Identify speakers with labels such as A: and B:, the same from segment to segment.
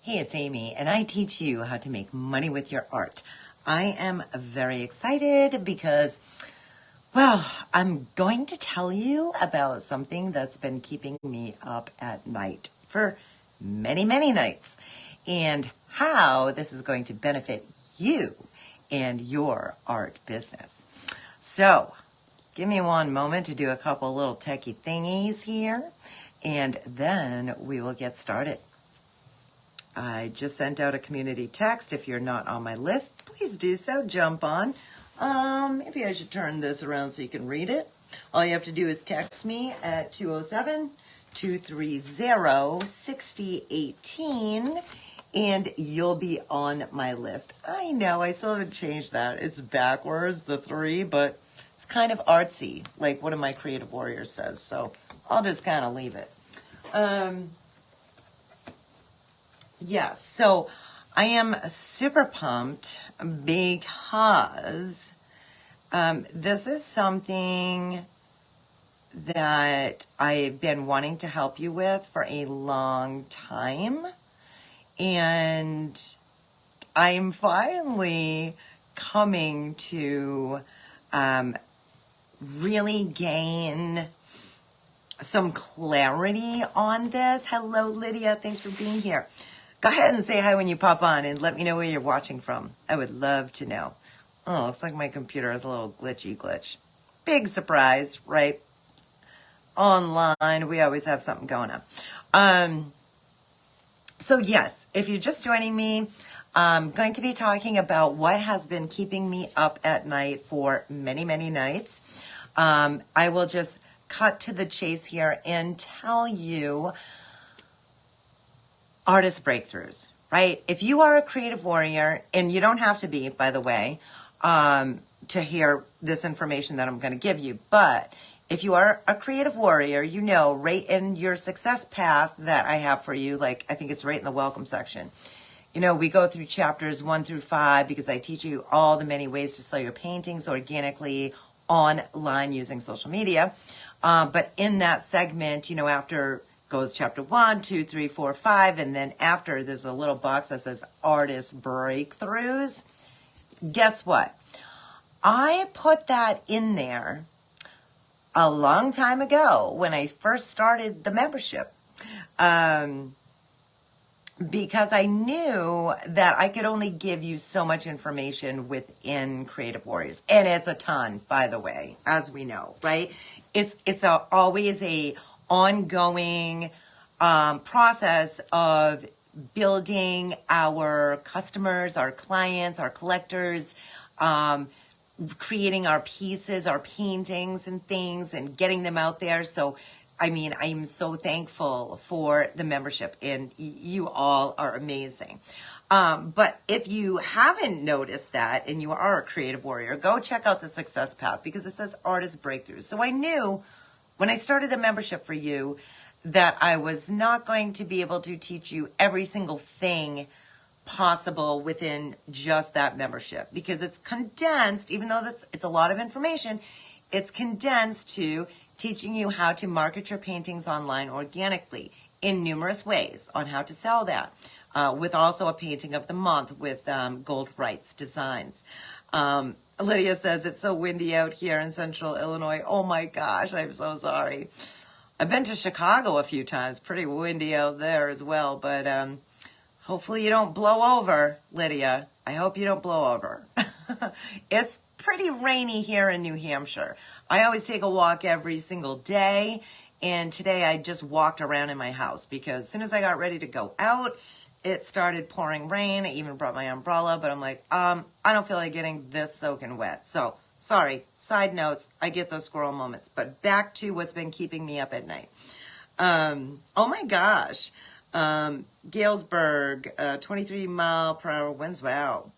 A: Hey, it's Amy, and I teach you how to make money with your art. I am very excited because, well, I'm going to tell you about something that's been keeping me up at night for many, many nights, and how this is going to benefit you and your art business. So, give me one moment to do a couple little techie thingies here, and then we will get started. I just sent out a community text. If you're not on my list, please do so. Jump on. Maybe I should turn this around so you can read it. All you have to do is text me at 207-230-6018, and you'll be on my list. I know, I still haven't changed that. It's backwards, the 3, but it's kind of artsy, like one of my creative warriors says, so I'll just kind of leave it. Yes, so I am super pumped because this is something that I've been wanting to help you with for a long time, and I'm finally coming to really gain some clarity on this. Hello, Lydia. Thanks for being here. Go ahead and say hi when you pop on and let me know where you're watching from. I would love to know. Oh, looks like my computer has a little glitch. Big surprise, right? Online, we always have something going on. So yes, if you're just joining me, I'm going to be talking about what has been keeping me up at night for many, many nights. I will just cut to the chase here and tell you artist breakthroughs, right? If you are a creative warrior, and you don't have to be, by the way, to hear this information that I'm going to give you, but if you are a creative warrior, you know, right in your success path that I have for you, like I think it's right in the welcome section. You know, we go through chapters 1 through 5 because I teach you all the many ways to sell your paintings organically online using social media. But in that segment, you know, after goes chapter 1, 2, 3, 4, 5, and then after there's a little box that says artist breakthroughs. Guess what? I put that in there a long time ago when I first started the membership, because I knew that I could only give you so much information within Creative Warriors, and it's a ton, by the way, as we know, right? It's always a ongoing process of building our customers, our clients, our collectors, creating our pieces, our paintings and things, and getting them out there. So, I mean, I'm so thankful for the membership, and you all are amazing. But if you haven't noticed that and you are a creative warrior, go check out the Success Path because it says Artist Breakthroughs. So I knew when I started the membership for you that I was not going to be able to teach you every single thing possible within just that membership, because it's condensed. Even though it's a lot of information, it's condensed to teaching you how to market your paintings online organically in numerous ways on how to sell that, with also a painting of the month with gold rights designs. Lydia says it's so windy out here in central Illinois. Oh my gosh, I'm so sorry. I've been to Chicago a few times. Pretty windy out there as well, but hopefully you don't blow over, Lydia. I hope you don't blow over. It's pretty rainy here in New Hampshire. I always take a walk every single day, and today I just walked around in my house because as soon as I got ready to go out, it started pouring rain. I even brought my umbrella, but I'm like, I don't feel like getting this soaking wet. So, sorry, side notes, I get those squirrel moments. But back to what's been keeping me up at night. Oh my gosh. Galesburg, 23 mile per hour winds. Wow.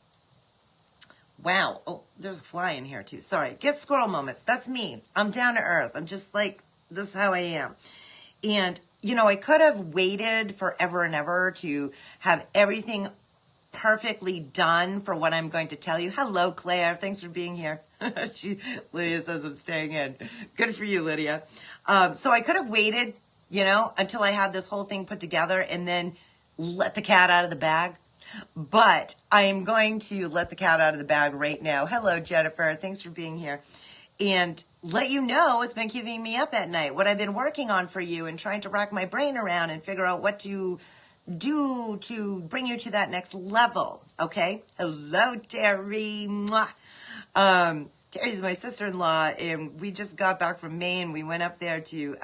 A: Wow. Oh, there's a fly in here too. Sorry. Get squirrel moments. That's me. I'm down to earth. I'm just like, this is how I am. And, you know, I could have waited forever and ever to have everything perfectly done for what I'm going to tell you. Hello, Claire. Thanks for being here. Lydia says I'm staying in. Good for you, Lydia. So I could have waited, you know, until I had this whole thing put together and then let the cat out of the bag. But I am going to let the cat out of the bag right now. Hello, Jennifer. Thanks for being here. And let you know what's been keeping me up at night, what I've been working on for you and trying to rack my brain around and figure out what to do to bring you to that next level. Okay? Hello, Terry. Mwah. Terry's my sister-in-law, and we just got back from Maine. We went up there to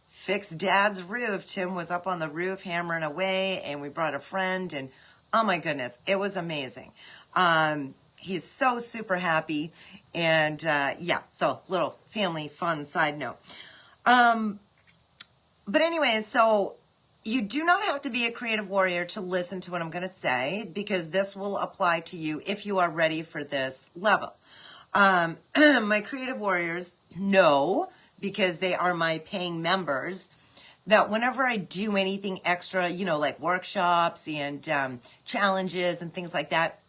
A: fix Dad's roof. Tim was up on the roof hammering away, and we brought a friend, and oh my goodness, it was amazing. He's so super happy, and yeah, so little family fun side note. But anyway, so you do not have to be a creative warrior to listen to what I'm going to say, because this will apply to you if you are ready for this level. My creative warriors know, because they are my paying members, that whenever I do anything extra, you know, like workshops and challenges and things like that,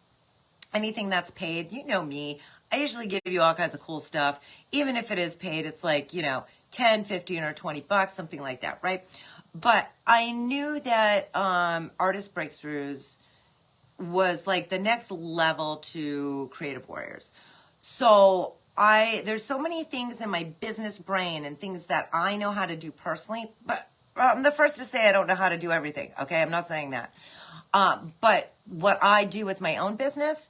A: anything that's paid, you know me, I usually give you all kinds of cool stuff. Even if it is paid, it's like, you know, 10, 15, or 20 bucks, something like that, right? But I knew that Artist Breakthroughs was like the next level to Creative Warriors. So there's so many things in my business brain and things that I know how to do personally, but I'm the first to say I don't know how to do everything, okay? I'm not saying that. But what I do with my own business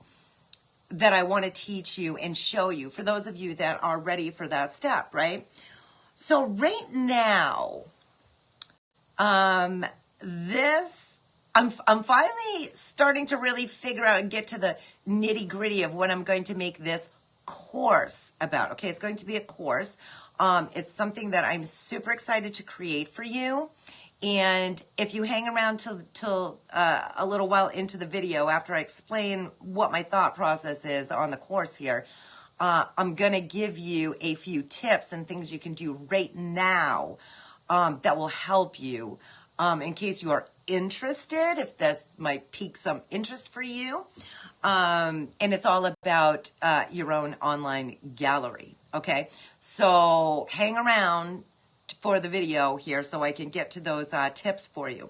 A: that I want to teach you and show you for those of you that are ready for that step, right? So right now, I'm finally starting to really figure out and get to the nitty gritty of what I'm going to make this course about. Okay, it's going to be a course. It's something that I'm super excited to create for you. And if you hang around till a little while into the video after I explain what my thought process is on the course here, I'm going to give you a few tips and things you can do right now that will help you in case you are interested, if that might pique some interest for you. And it's all about your own online gallery, okay? So hang around for the video here so I can get to those tips for you.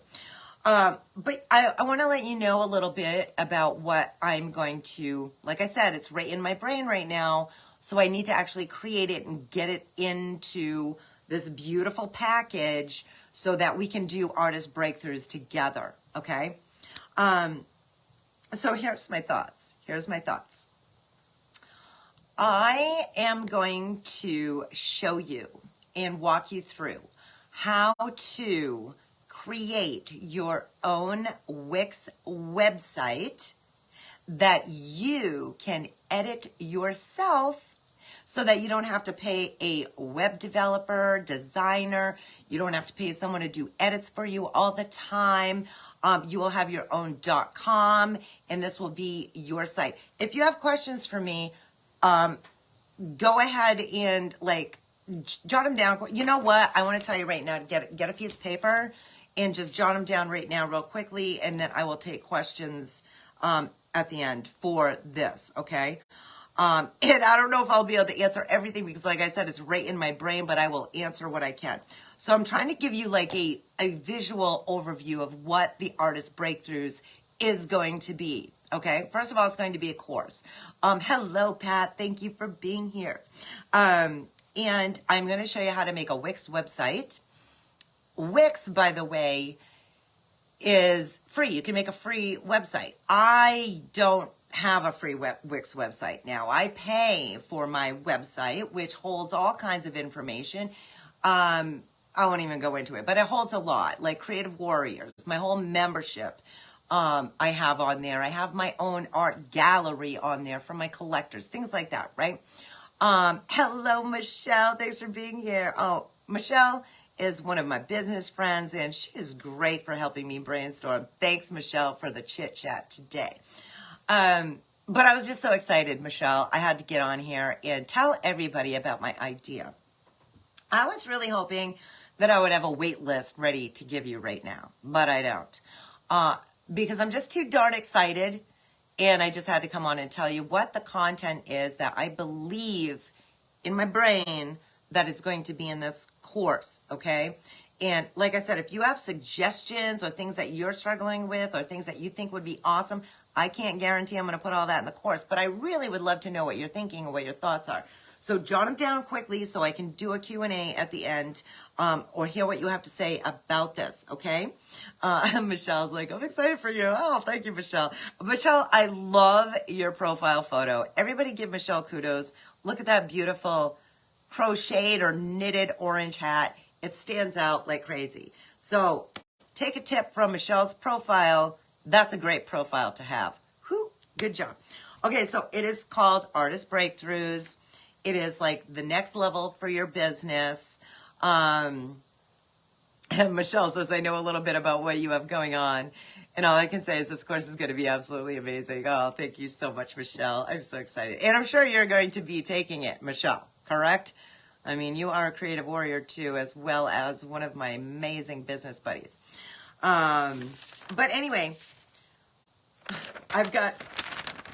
A: But I want to let you know a little bit about what I'm going to, like I said, it's right in my brain right now, so I need to actually create it and get it into this beautiful package so that we can do artist breakthroughs together, okay? So here's my thoughts. I am going to show you and walk you through how to create your own Wix website that you can edit yourself so that you don't have to pay a web developer, designer. You don't have to pay someone to do edits for you all the time. You will have your own .com, and this will be your site. If you have questions for me, go ahead and jot them down. You know what? I want to tell you right now, get a piece of paper and just jot them down right now real quickly, and then I will take questions at the end for this, okay? And I don't know if I'll be able to answer everything because, like I said, it's right in my brain, but I will answer what I can. So I'm trying to give you like a visual overview of what the Artist Breakthroughs is going to be, okay? First of all, it's going to be a course. Hello, Pat. Thank you for being here. And I'm going to show you how to make a Wix website. Wix, by the way, is free. You can make a free website. I don't have a free Wix website now. I pay for my website, which holds all kinds of information. I won't even go into it, but it holds a lot, like Creative Warriors, my whole membership I have on there. I have my own art gallery on there for my collectors, things like that, right? Hello, Michelle. Thanks for being here. Oh, Michelle is one of my business friends, and she is great for helping me brainstorm. Thanks, Michelle, for the chit-chat today. But I was just so excited, Michelle. I had to get on here and tell everybody about my idea. I was really hoping that I would have a wait list ready to give you right now, but I don't. Because I'm just too darn excited, and I just had to come on and tell you what the content is that I believe in my brain that is going to be in this course, okay? And like I said, if you have suggestions or things that you're struggling with or things that you think would be awesome, I can't guarantee I'm going to put all that in the course, but I really would love to know what you're thinking or what your thoughts are. So jot them down quickly so I can do a Q&A at the end, or hear what you have to say about this, okay? Michelle's like, I'm excited for you. Oh, thank you, Michelle. Michelle, I love your profile photo. Everybody give Michelle kudos. Look at that beautiful crocheted or knitted orange hat. It stands out like crazy. So take a tip from Michelle's profile. That's a great profile to have. Whew, good job. Okay, so it is called Artist Breakthroughs. It is like the next level for your business. And Michelle says, I know a little bit about what you have going on. And all I can say is this course is going to be absolutely amazing. Oh, thank you so much, Michelle. I'm so excited. And I'm sure you're going to be taking it, Michelle, correct? I mean, you are a creative warrior too, as well as one of my amazing business buddies. But anyway, I've got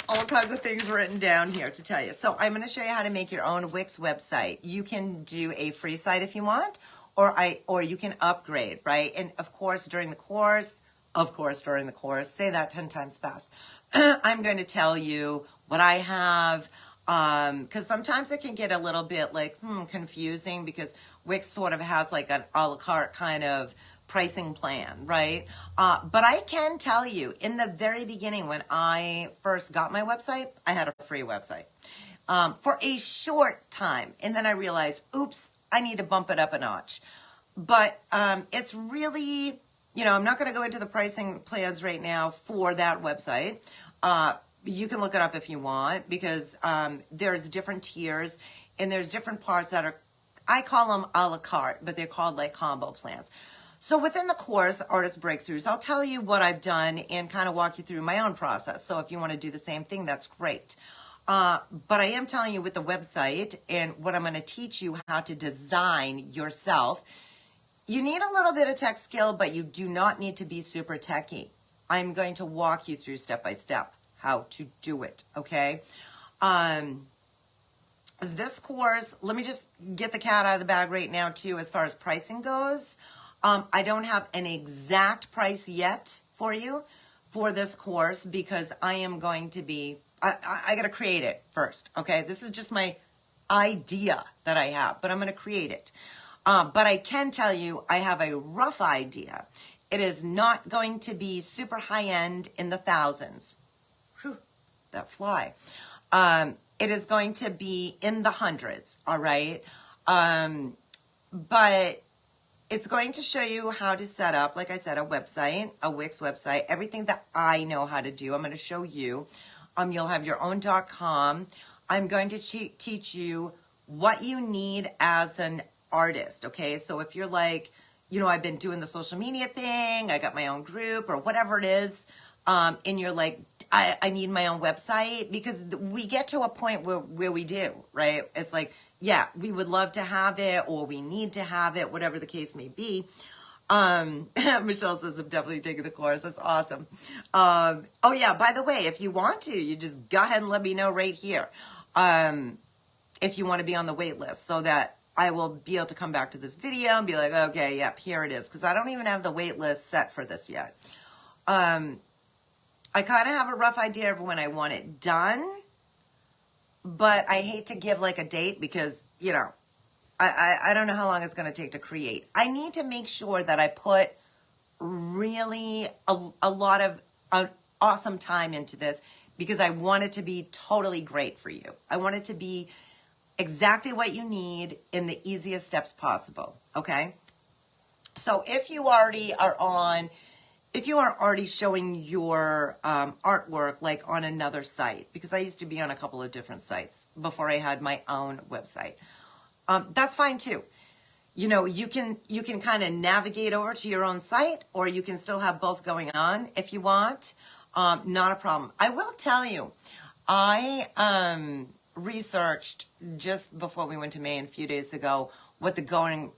A: all kinds of things written down here to tell you. So I'm going to show you how to make your own Wix website. You can do a free site if you want, or you can upgrade, right? And of course, during the course, say that 10 times fast. I'm going to tell you what I have, because sometimes it can get a little bit like confusing, because Wix sort of has like an a la carte kind of pricing plan, right? But I can tell you, in the very beginning, when I first got my website, I had a free website for a short time. And then I realized, oops, I need to bump it up a notch. But it's really, I'm not going to go into the pricing plans right now for that website. You can look it up if you want, because there's different tiers and there's different parts that are, I call them a la carte, but they're called like combo plans. So within the course, Artist Breakthroughs, I'll tell you what I've done and kind of walk you through my own process. So if you want to do the same thing, that's great. But I am telling you with the website and what I'm going to teach you how to design yourself. You need a little bit of tech skill, but you do not need to be super techy. I'm going to walk you through step by step how to do it, okay? This course, let me just get the cat out of the bag right now too, as far as pricing goes. I don't have an exact price yet for you for this course, because I am going to be, I got to create it first, okay? This is just my idea that I have, but I'm going to create it. But I can tell you I have a rough idea. It is not going to be super high end in the thousands. Whew, that fly. It is going to be in the hundreds, all right? But it's going to show you how to set up, like I said, a website, a Wix website, everything that I know how to do. I'm going to show you. You'll have your own .com. I'm going to teach you what you need as an artist, okay? So if you're like, I've been doing the social media thing, I got my own group or whatever it is, and you're like, I need my own website, because we get to a point where we do, right? It's like, yeah, we would love to have it, or we need to have it, whatever the case may be. Michelle says, I'm definitely taking the course. That's awesome. Oh yeah, by the way, if you want to, you just go ahead and let me know right here. If you want to be on the wait list, so that I will be able to come back to this video and be like, okay, yep, here it is. Because I don't even have the wait list set for this yet. I kind of have a rough idea of when I want it done, but I hate to give like a date, because, I don't know how long it's going to take to create. I need to make sure that I put really a lot of awesome time into this, because I want it to be totally great for you. I want it to be exactly what you need in the easiest steps possible, okay? So if you are already showing your artwork like on another site, because I used to be on a couple of different sites before I had my own website, that's fine too. You can kind of navigate over to your own site, or you can still have both going on if you want. Not a problem. I will tell you, I researched just before we went to Maine a few days ago what the going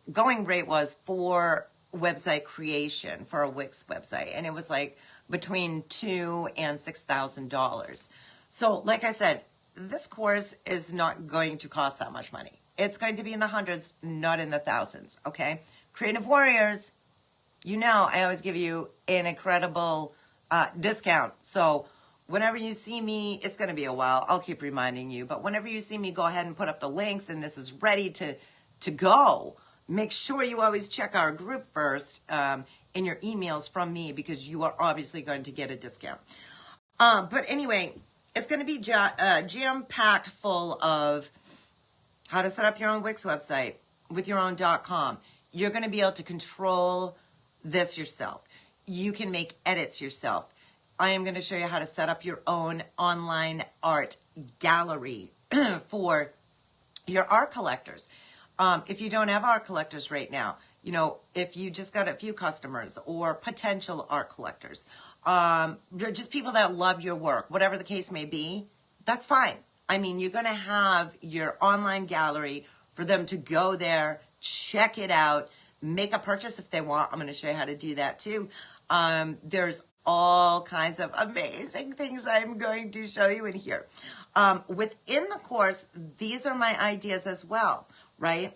A: rate was for website creation for a Wix website, and it was like between $2,000 and $6,000. So like I said, this course is not going to cost that much money. It's going to be in the hundreds, not in the thousands, okay? Creative Warriors, you know I always give you an incredible discount. So whenever you see me, it's going to be a while. I'll keep reminding you. But whenever you see me, go ahead and put up the links, and this is ready to go. Make sure you always check our group first in your emails from me, because you are obviously going to get a discount. But anyway, it's going to be jam-packed full of how to set up your own Wix website with your own .com. You're going to be able to control this yourself. You can make edits yourself. I am going to show you how to set up your own online art gallery for your art collectors. If you don't have art collectors right now, you know, if you just got a few customers or potential art collectors, just people that love your work, whatever the case may be, that's fine. I mean, you're going to have your online gallery for them to go there, check it out, make a purchase if they want. I'm going to show you how to do that too. There's all kinds of amazing things I'm going to show you in here. Within the course, these are my ideas as well, right?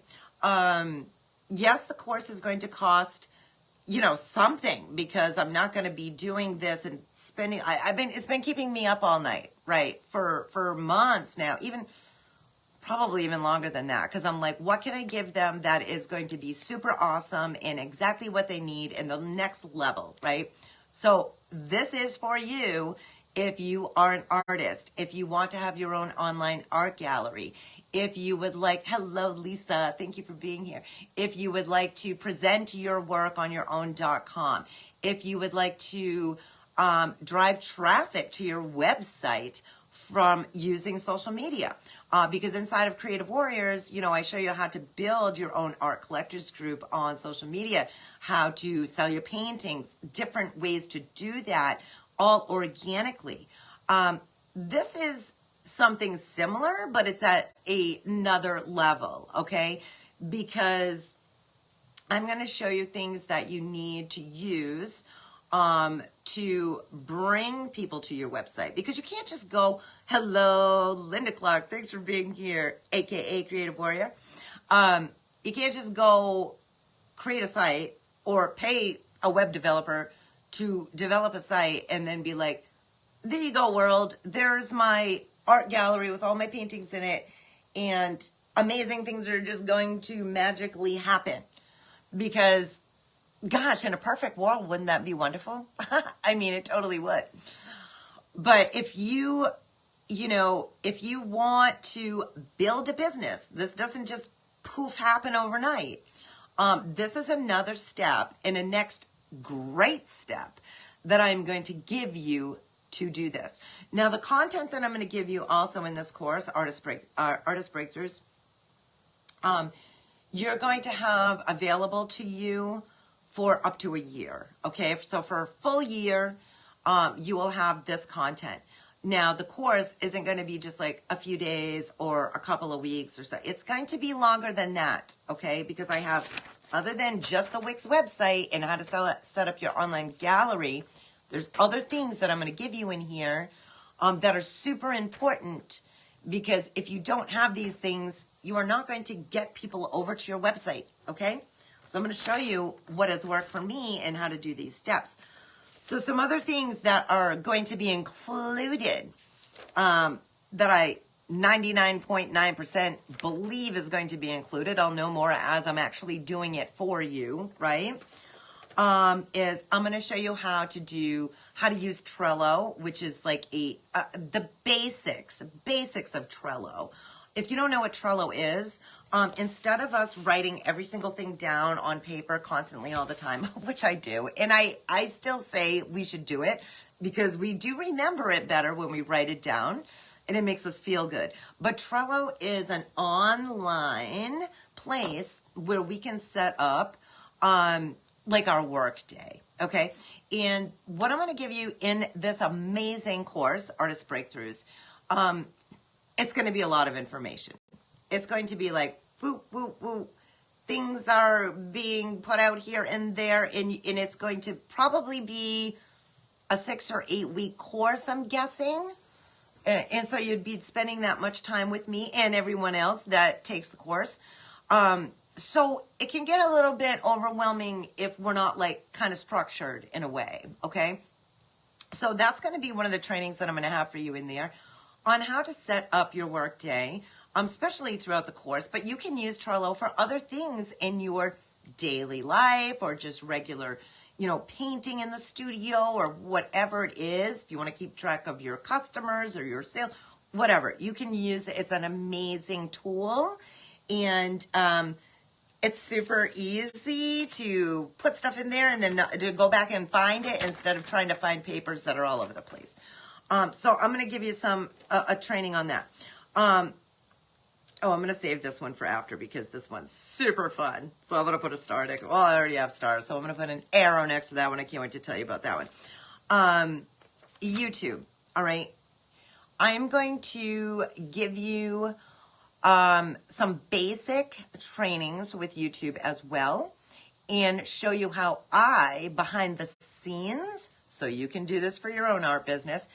A: Yes, the course is going to cost, you know, something, because I'm not going to be doing this and spending, it's been keeping me up all night, right? For months now, probably even longer than that, because I'm like, what can I give them that is going to be super awesome and exactly what they need in the next level, right? So this is for you if you are an artist, if you want to have your own online art gallery, if you would like, hello Lisa, thank you for being here. If you would like to present your work on your own .com, if you would like to drive traffic to your website from using social media. Because inside of Creative Warriors, you know, I show you how to build your own art collectors group on social media, how to sell your paintings, different ways to do that, all organically. This is something similar, but it's at another level, okay? Because I'm going to show you things that you need to use to bring people to your website, because you can't just go, hello, Linda Clark, thanks for being here, aka Creative Warrior. You can't just go create a site or pay a web developer to develop a site and then be like, there you go, world, there's my art gallery with all my paintings in it, and amazing things are just going to magically happen. Because gosh, in a perfect world, wouldn't that be wonderful? I mean, it totally would. But if you want to build a business, this doesn't just poof happen overnight. This is another step and a next great step that I'm going to give you to do this. Now, the content that I'm going to give you also in this course, Artist Breakthroughs, you're going to have available to you for up to a year, okay? So for a full year, you will have this content. Now, the course isn't going to be just like a few days or a couple of weeks or so. It's going to be longer than that, okay? Because I have, other than just the Wix website and how to set up your online gallery, there's other things that I'm going to give you in here that are super important, because if you don't have these things, you are not going to get people over to your website, okay? So I'm going to show you what has worked for me and how to do these steps. So some other things that are going to be included that I 99.9% believe is going to be included, I'll know more as I'm actually doing it for you, right? Is I'm going to show you how to use Trello, which is like the basics of Trello. If you don't know what Trello is, instead of us writing every single thing down on paper constantly all the time, which I do, and I still say we should do it because we do remember it better when we write it down and it makes us feel good. But Trello is an online place where we can set up like our work day, okay? And what I'm going to give you in this amazing course, Artist Breakthroughs, it's going to be a lot of information. It's going to be like, whoop, whoop, whoop. Things are being put out here and there, and it's going to probably be a 6 or 8 week course, I'm guessing. And so you'd be spending that much time with me and everyone else that takes the course. So it can get a little bit overwhelming if we're not like kind of structured in a way, okay? So that's going to be one of the trainings that I'm going to have for you in there on how to set up your work day, especially throughout the course. But you can use Trello for other things in your daily life or just regular, painting in the studio or whatever it is. If you want to keep track of your customers or your sales, whatever, you can use it. It's an amazing tool. And it's super easy to put stuff in there and then to go back and find it instead of trying to find papers that are all over the place. So I'm going to give you a training on that. I'm going to save this one for after because this one's super fun. So I'm going to put a star next. Well, I already have stars, so I'm going to put an arrow next to that one. I can't wait to tell you about that one. YouTube. All right. I'm going to give you some basic trainings with YouTube as well and show you how I, behind the scenes, so you can do this for your own art business,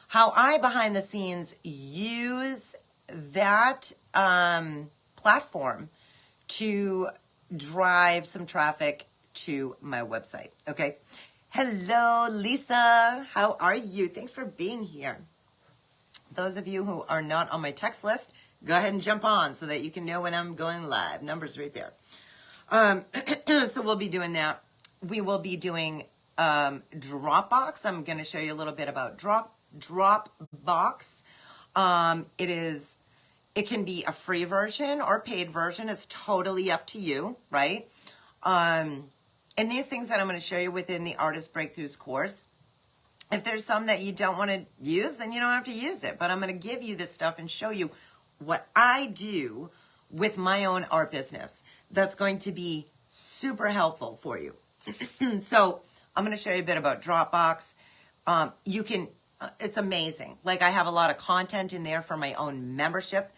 A: how I, behind the scenes, use that platform to drive some traffic to my website, okay? Hello, Lisa. How are you? Thanks for being here. Those of you who are not on my text list, go ahead and jump on so that you can know when I'm going live. Numbers right there. So we'll be doing that. We will be doing Dropbox. I'm going to show you a little bit about Dropbox. It can be a free version or paid version. It's totally up to you, right? And these things that I'm going to show you within the Artist Breakthroughs course, if there's some that you don't want to use, then you don't have to use it. But I'm going to give you this stuff and show you what I do with my own art business that's going to be super helpful for you. So I'm going to show you a bit about Dropbox. It's amazing. Like I have a lot of content in there for my own membership.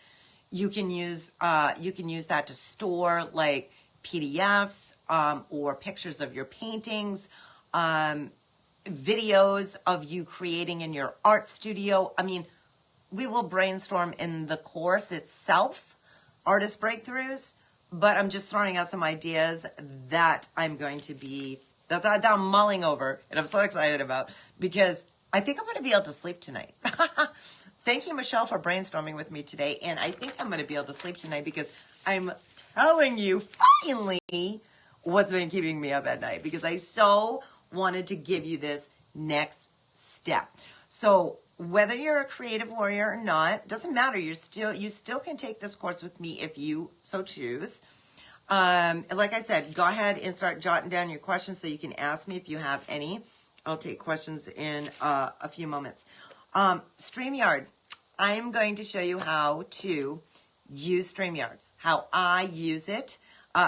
A: You can use that to store like PDFs or pictures of your paintings, videos of you creating in your art studio. I mean, we will brainstorm in the course itself, Artist Breakthroughs, but I'm just throwing out some ideas that I'm mulling over and I'm so excited about because I think I'm going to be able to sleep tonight. Thank you, Michelle, for brainstorming with me today. And I think I'm going to be able to sleep tonight because I'm telling you finally what's been keeping me up at night because I so wanted to give you this next step. So whether you're a creative warrior or not, doesn't matter. You still can take this course with me if you so choose. Like I said, go ahead and start jotting down your questions so you can ask me if you have any. I'll take questions in a few moments. StreamYard. I'm going to show you how to use StreamYard, how I use it.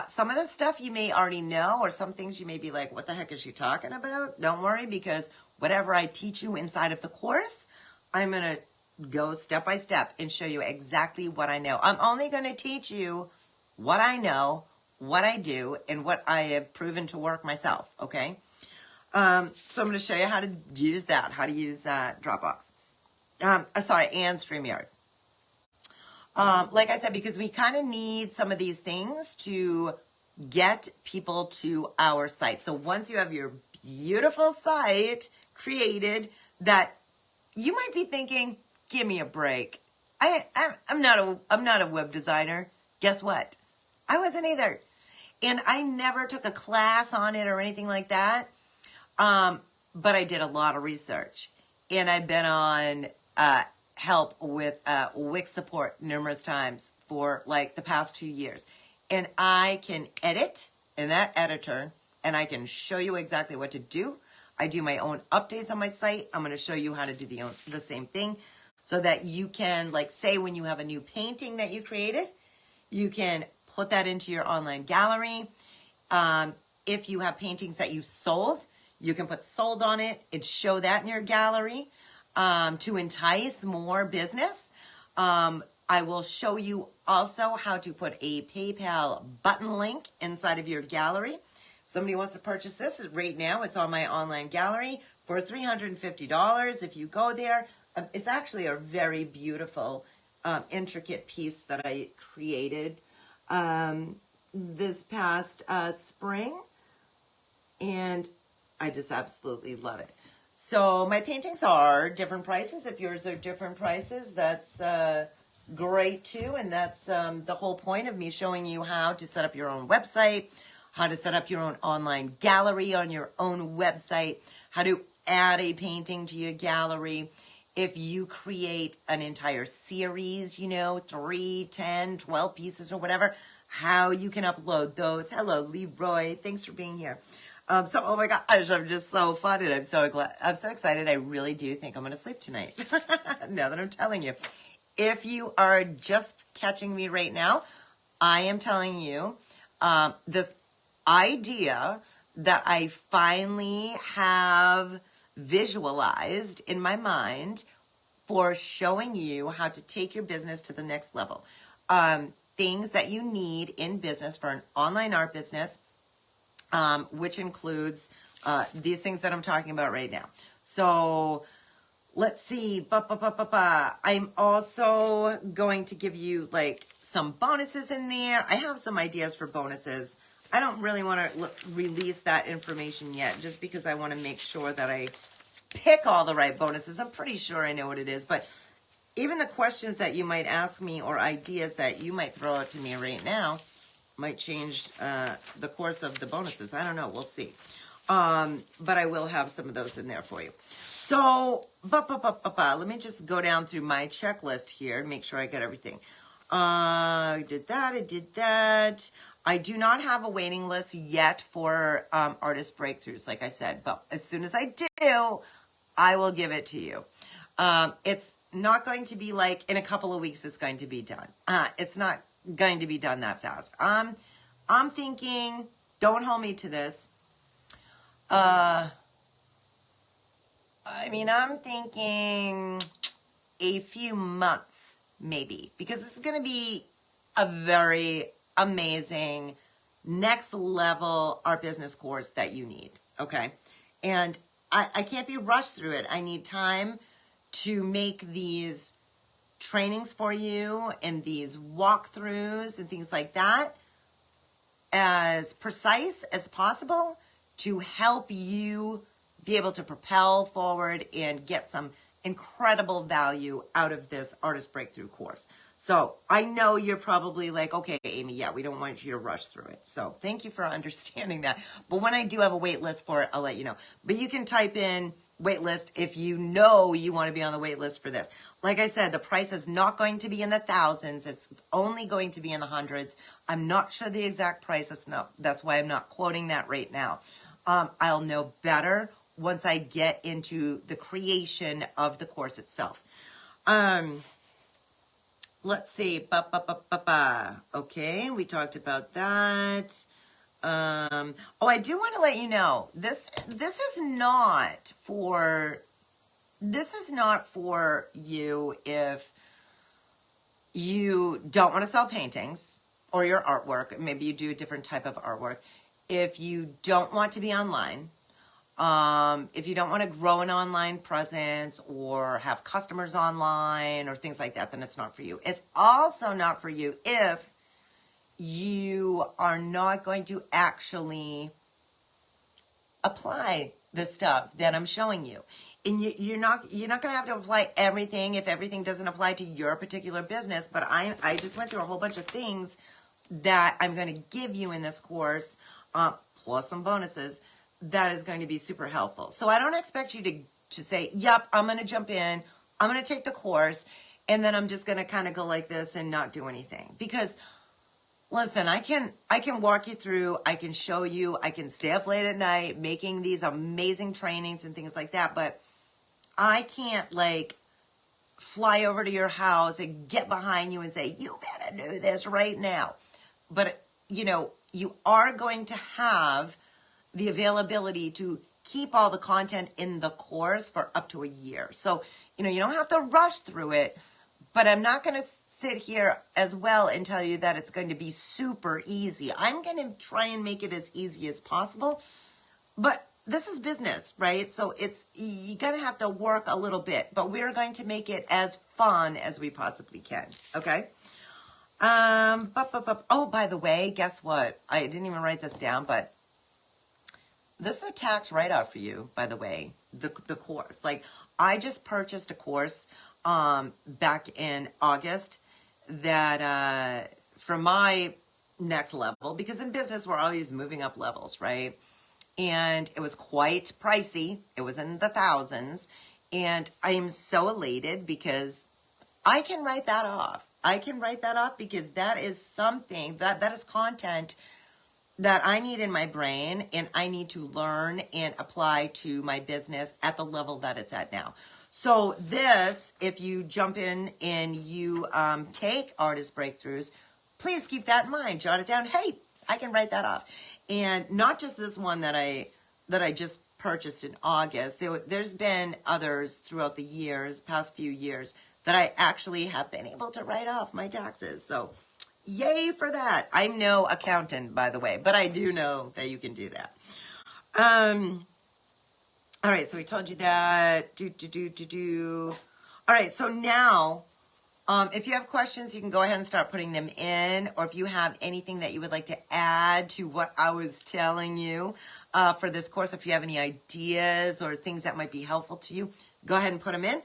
A: Some of the stuff you may already know, or some things you may be like, what the heck is she talking about? Don't worry, because whatever I teach you inside of the course, I'm going to go step by step and show you exactly what I know. I'm only going to teach you what I know, what I do, and what I have proven to work myself, okay? So I'm going to show you how to use that, how to use Dropbox. And StreamYard. Like I said, because we kind of need some of these things to get people to our site. So once you have your beautiful site created, that you might be thinking, give me a break. I'm not a web designer. Guess what? I wasn't either. And I never took a class on it or anything like that. But I did a lot of research. And I've been on help with Wix support numerous times for like the past 2 years. And I can edit in that editor and I can show you exactly what to do. I do my own updates on my site. I'm going to show you how to do the same thing so that you can, like, say when you have a new painting that you created, you can put that into your online gallery. If you have paintings that you sold, you can put sold on it and show that in your gallery to entice more business. I will show you also how to put a PayPal button link inside of your gallery. Somebody wants to purchase this right now. It's on my online gallery for $350. If you go there, it's actually a very beautiful, intricate piece that I created. this past spring, and I just absolutely love it. So my paintings are different prices. If yours are different prices, that's great too. And that's the whole point of me showing you how to set up your own website, how to set up your own online gallery on your own website, how to add a painting to your gallery. If you create an entire series, 3, 10, 12 pieces or whatever, how you can upload those. Hello, Leroy. Thanks for being here. Oh my gosh, I'm just so fun and I'm so glad. I'm so excited. I really do think I'm going to sleep tonight. Now that I'm telling you. If you are just catching me right now, I am telling you this idea that I finally have visualized in my mind for showing you how to take your business to the next level. Things that you need in business for an online art business, which includes these things that I'm talking about right now. So let's see. I'm also going to give you like some bonuses in there. I have some ideas for bonuses. I don't really want to release that information yet just because I want to make sure that I pick all the right bonuses. I'm pretty sure I know what it is, but even the questions that you might ask me or ideas that you might throw out to me right now might change the course of the bonuses. I don't know. We'll see. But I will have some of those in there for you. So, let me just go down through my checklist here and make sure I get everything. I did that. I do not have a waiting list yet for artist breakthroughs, like I said. But as soon as I do, I will give it to you. It's not going to be like in a couple of weeks it's going to be done. It's not going to be done that fast. I'm thinking, don't hold me to this. I'm thinking a few months, maybe, because this is going to be a very amazing next level art business course that you need. Okay. And I can't be rushed through it. I need time to make these trainings for you and these walkthroughs and things like that as precise as possible to help you be able to propel forward and get some incredible value out of this artist breakthrough course. So I know you're probably like, okay, Amy, yeah, we don't want you to rush through it. So thank you for understanding that. But when I do have a wait list for it, I'll let you know. But you can type in wait list if you know you want to be on the wait list for this. Like I said, the price is not going to be in the thousands. It's only going to be in the hundreds. I'm not sure the exact price. That's why I'm not quoting that right now. I'll know better once I get into the creation of the course itself. Let's see. Okay, we talked about that. I do want to let you know this is not for you if you don't want to sell paintings or your artwork. Maybe you do a different type of artwork. If you don't want to be online, if you don't want to grow an online presence or have customers online or things like that, then it's not for you. It's also not for you if you are not going to actually apply the stuff that I'm showing you. And you're not going to have to apply everything if everything doesn't apply to your particular business. But I just went through a whole bunch of things that I'm going to give you in this course, plus some bonuses, that is going to be super helpful. So I don't expect you to say, yep, I'm going to jump in, I'm going to take the course, and then I'm just going to kind of go like this and not do anything. Because listen, I can walk you through, I can show you, I can stay up late at night making these amazing trainings and things like that, but I can't like fly over to your house and get behind you and say, you better do this right now. But, you are going to have the availability to keep all the content in the course for up to a year. So, you don't have to rush through it, but I'm not going to sit here as well and tell you that it's going to be super easy. I'm going to try and make it as easy as possible, but this is business, right? So you're going to have to work a little bit, but we're going to make it as fun as we possibly can. Okay. Oh, by the way, guess what? I didn't even write this down, but this is a tax write-off for you, by the way, the course. Like, I just purchased a course back in August that for my next level, because in business we're always moving up levels, right? And it was quite pricey. It was in the thousands. And I am so elated because I can write that off. I can write that off because that is something that is content that I need in my brain, and I need to learn and apply to my business at the level that it's at now. So this, if you jump in and you take Artist Breakthroughs, please keep that in mind. Jot it down. Hey, I can write that off. And not just this one that I just purchased in August. There's been others throughout the years, past few years, that I actually have been able to write off my taxes. So yay for that. I'm no accountant, by the way, but I do know that you can do that. All right, so we told you that. All right, so now, if you have questions, you can go ahead and start putting them in, or if you have anything that you would like to add to what I was telling you for this course, if you have any ideas or things that might be helpful to you, go ahead and put them in.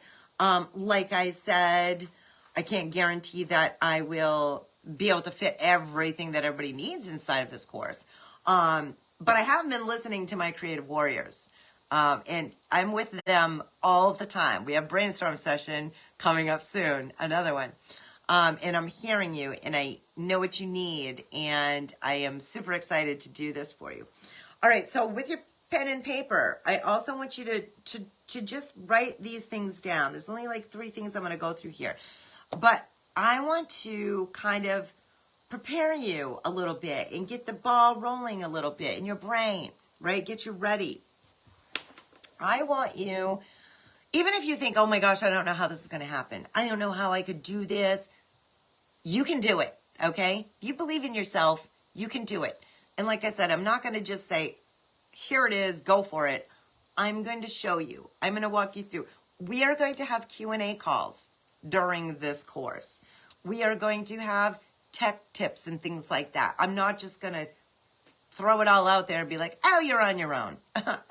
A: Like I said, I can't guarantee that I will be able to fit everything that everybody needs inside of this course. But I have been listening to my creative warriors. And I'm with them all the time. We have brainstorm session coming up soon, another one. And I'm hearing you, and I know what you need, and I am super excited to do this for you. All right, so with your pen and paper, I also want you to just write these things down. There's only like 3 things I'm going to go through here. But I want to kind of prepare you a little bit and get the ball rolling a little bit in your brain, right? Get you ready. I want you, even if you think, oh my gosh, I don't know how this is going to happen. I don't know how I could do this. You can do it, okay? You believe in yourself, you can do it. And like I said, I'm not going to just say, here it is, go for it. I'm going to show you. I'm going to walk you through. We are going to have Q&A calls during this course. We are going to have tech tips and things like that. I'm not just going to throw it all out there and be like, oh, you're on your own.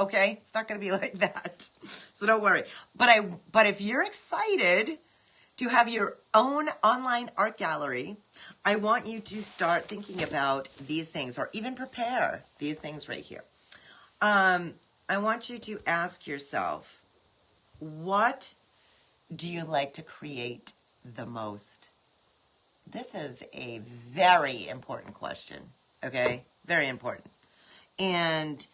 A: Okay? It's not going to be like that. So don't worry. But if you're excited to have your own online art gallery, I want you to start thinking about these things, or even prepare these things right here. I want you to ask yourself, what do you like to create the most? This is a very important question, okay? Very important. And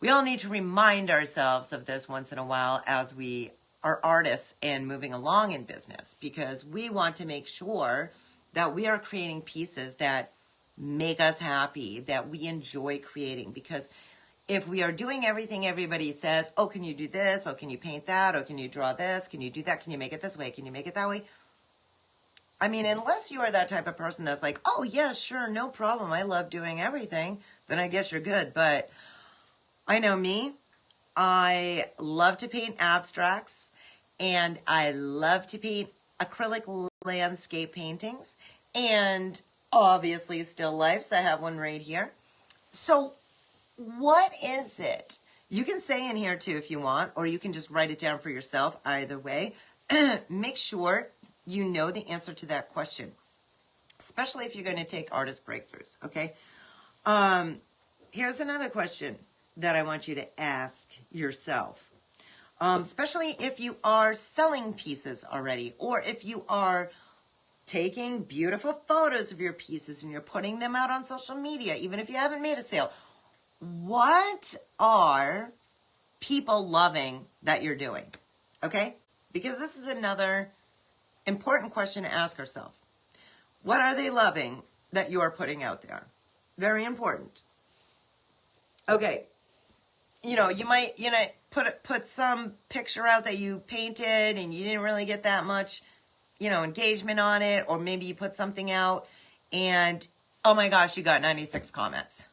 A: we all need to remind ourselves of this once in a while as we are artists and moving along in business, because we want to make sure that we are creating pieces that make us happy, that we enjoy creating. Because if we are doing everything everybody says, oh, can you do this? Oh, can you paint that? Oh, can you draw this? Can you do that? Can you make it this way? Can you make it that way? I mean, unless you are that type of person that's like, oh, yeah, sure, no problem. I love doing everything. Then I guess you're good. But I know me. I love to paint abstracts, and I love to paint acrylic landscape paintings, and obviously still lifes. I have one right here. So what is it? You can say in here too if you want, or you can just write it down for yourself. Either way, make sure you know the answer to that question, especially if you're going to take Artist Breakthroughs, okay? Here's another question that I want you to ask yourself, especially if you are selling pieces already, or if you are taking beautiful photos of your pieces and you're putting them out on social media, even if you haven't made a sale. What are people loving that you're doing? Okay? Because this is another important question to ask ourselves. What are they loving that you are putting out there? Very important. Okay. You might put some picture out that you painted and you didn't really get that much, engagement on it, or maybe you put something out and, oh my gosh, you got 96 comments.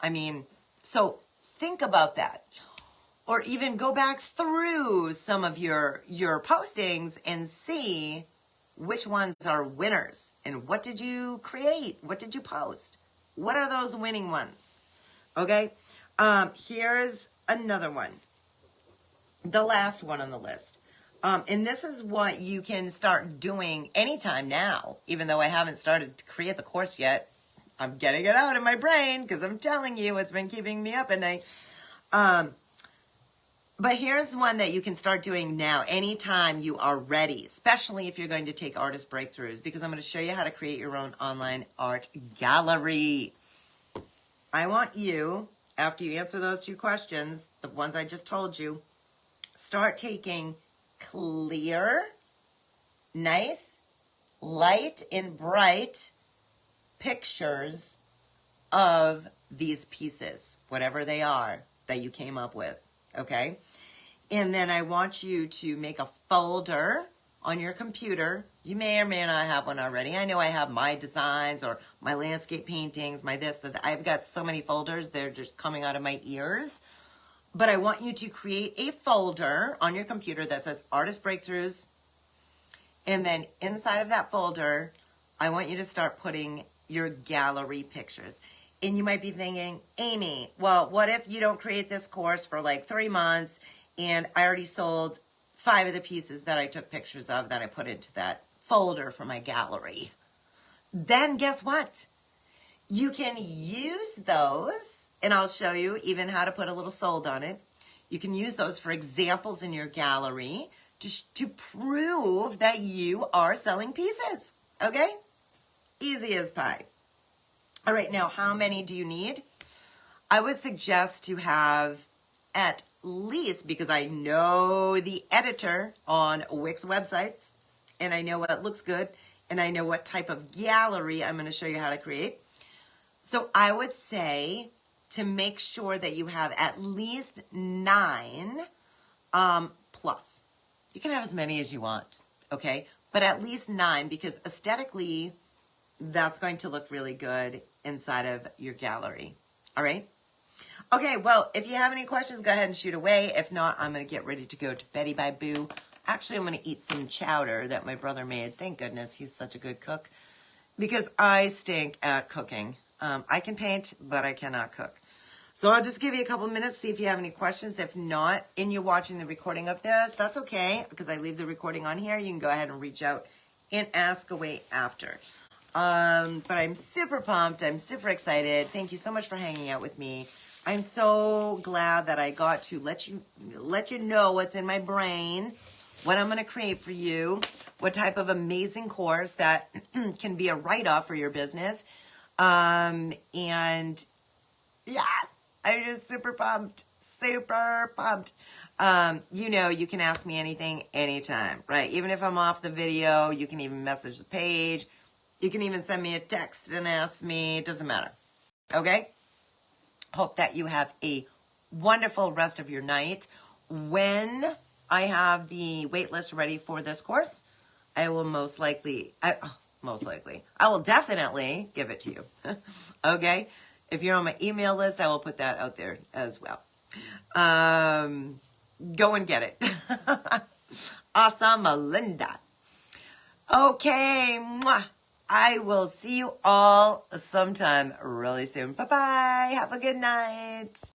A: I mean, so think about that. Or even go back through some of your postings and see which ones are winners and what did you create? What did you post? What are those winning ones? Okay. Here's another one. The last one on the list. And this is what you can start doing anytime now, even though I haven't started to create the course yet. I'm getting it out of my brain because I'm telling you it's been keeping me up at night. But here's one that you can start doing now, anytime you are ready, especially if you're going to take artist breakthroughs, because I'm going to show you how to create your own online art gallery. I want you, after you answer those two questions, the ones I just told you, start taking clear, nice, light, and bright pictures of these pieces, whatever they are that you came up with, okay? And then I want you to make a folder on your computer. You may or may not have one already. I know I have my designs or my landscape paintings, my this, that. I've got so many folders, they're just coming out of my ears. But I want you to create a folder on your computer that says Artist Breakthroughs. And then inside of that folder, I want you to start putting your gallery pictures. And you might be thinking, Amy, well, what if you don't create this course for like 3 months and I already sold 5 of the pieces that I took pictures of that I put into that folder for my gallery? Then guess what? You can use those, and I'll show you even how to put a little sold on it. You can use those for examples in your gallery to prove that you are selling pieces, okay? Easy as pie. All right, now how many do you need? I would suggest to have at least, because I know the editor on Wix websites, and I know what looks good, and I know what type of gallery I'm going to show you how to create. So I would say to make sure that you have at least 9 plus. You can have as many as you want, okay? But at least 9, because aesthetically, that's going to look really good inside of your gallery, all right? Okay, well, if you have any questions, go ahead and shoot away. If not, I'm going to get ready to go to Betty by Boo. Actually, I'm going to eat some chowder that my brother made. Thank goodness, he's such a good cook, because I stink at cooking. I can paint, but I cannot cook. So I'll just give you a couple minutes, see if you have any questions. If not, and you're watching the recording of this, that's okay, because I leave the recording on here. You can go ahead and reach out and ask away after. But I'm super pumped. I'm super excited. Thank you so much for hanging out with me. I'm so glad that I got to let you know what's in my brain, what I'm going to create for you, what type of amazing course that can be a write-off for your business. And yeah, I'm just super pumped, super pumped. You know, you can ask me anything, anytime, right? Even if I'm off the video, you can even message the page. You can even send me a text and ask me. It doesn't matter. Okay? Hope that you have a wonderful rest of your night. When I have the wait list ready for this course, I will I will definitely give it to you. Okay? If you're on my email list, I will put that out there as well. Go and get it. Awesome, Melinda. Okay. Mwah. I will see you all sometime really soon. Bye-bye. Have a good night.